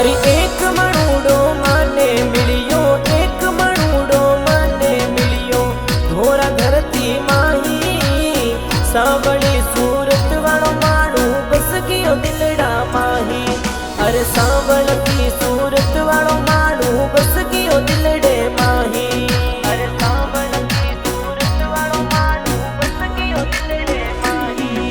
अरे एक मणूडो माने मिलियो, एक मणूडो माने मिलियो, धोरा धरती माही सांवली सूरत वालो माणू बस गयो दिलड़ा माही। अरे सांवलती सूरत वालो माणू बस गयो दिलड़े माही। अरे सांवलती सूरत वालो माणू बस गयो दिलड़े माही।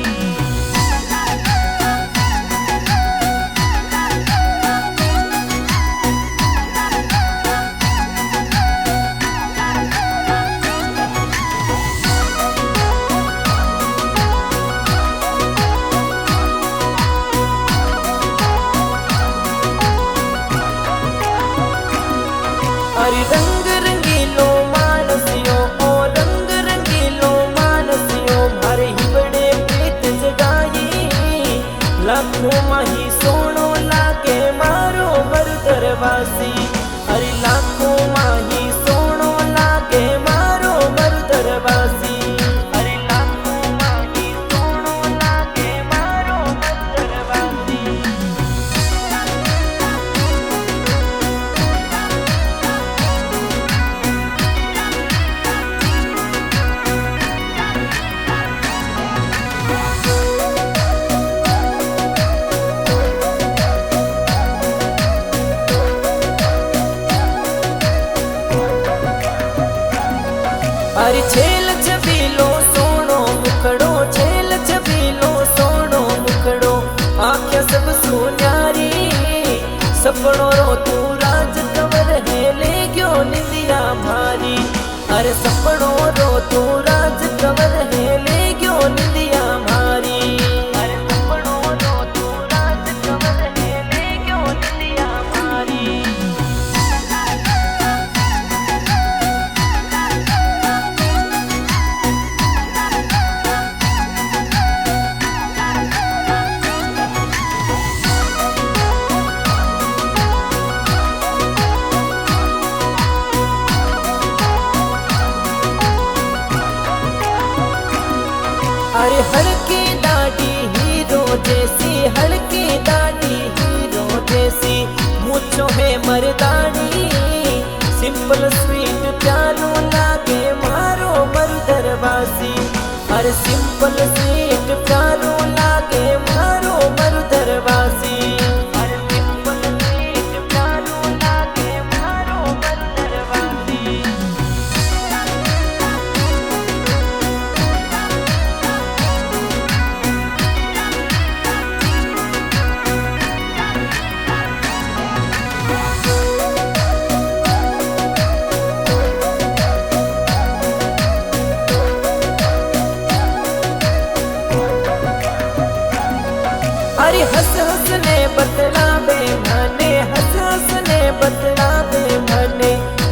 अरे रंग रंगीलो मानसियो, ओ रंग रंगीलो मानसियो, मारे हिबड़े प्रीत जगाई। लाखों माही सोनो लागे मारो मरुदरवासी। अरे लाखों माही सोनो लागे मारो मरुदरवासी। अरे लाखों माही सोनो लागे मारो मरुदरवासी। अरे छेल छबीलो सोनो मुखड़ो, छेल छबीलो सोनो मुखड़ो, आँखें सब सुन्यारी। सपनों रो तू राज कंवर है ले गयो निंदिया भारी। अरे सपनों रो तू राज कंवर है ले गयो निंदिया भारी। अरे सपनों रो तू राज कंवर है ले गयो निंदिया भारी। अरे हल्की दाढ़ी हीरो जैसी, हल्की दाढ़ी हीरो जैसी, मुझो है मर्दानी। सिंपल स्वीट प्यारो लागे मारो मरुदरवासी। अरे सिंपल स्वीट प्यारो लागे मारो मरुदरवासी। अरे सिंपल स्वीट प्यारो लागे मारो मरुदरवासी। अरे हंस हंस ने बतलावे मने, हंस हंस ने बतलावे मने,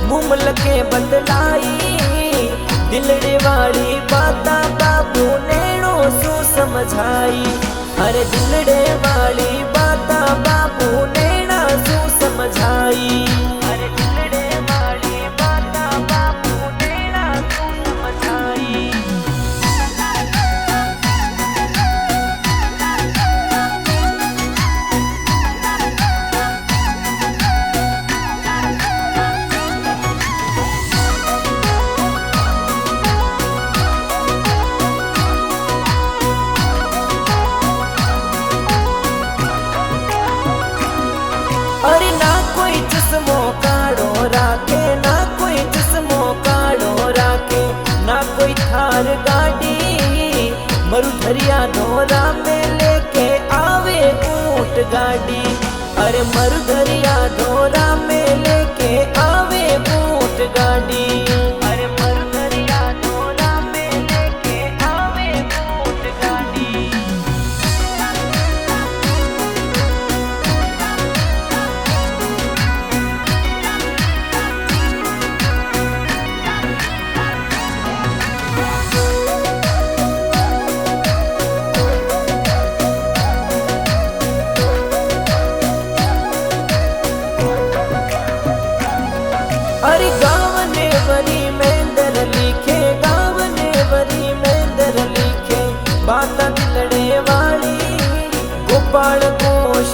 मुमल के बतलाई। दिलड़े वाली बाता बाबू नैनो सु समझाई। अरे दिलड़े वाली बाता बाबू नैना सु समझाई। अरे दिलड़े वाली बाता बाबू नैना सु समझाई। अरे ना कोई चश्मो काड़ो राखे, ना कोई चश्मो काड़ो राखे, ना कोई थार गाड़ी। मरुधरिया धोरा में लेके आवे ऊंट गाड़ी। अरे मरुधरिया धोरा में लेके आवे ऊंट गाड़ी। अरे मरुधरिया धोरा में लेके आवे ऊंट गाड़ी। अरे गाँव ने वरी मेंदर लिखे, गाँव ने वरी मेंदर लिखे, बात दिलड़े वाली गोपाल घोष।